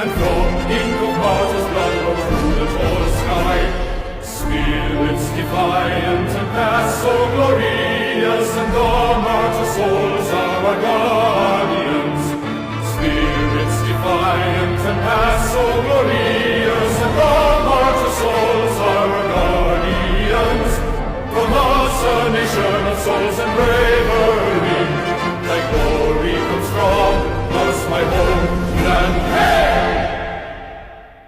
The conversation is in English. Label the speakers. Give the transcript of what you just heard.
Speaker 1: and from ink of martyrs' blood rose through the tall sky. Spirits defiant and past so glorious, and the martyr souls are our guardians. Spirits defiant and past so glorious,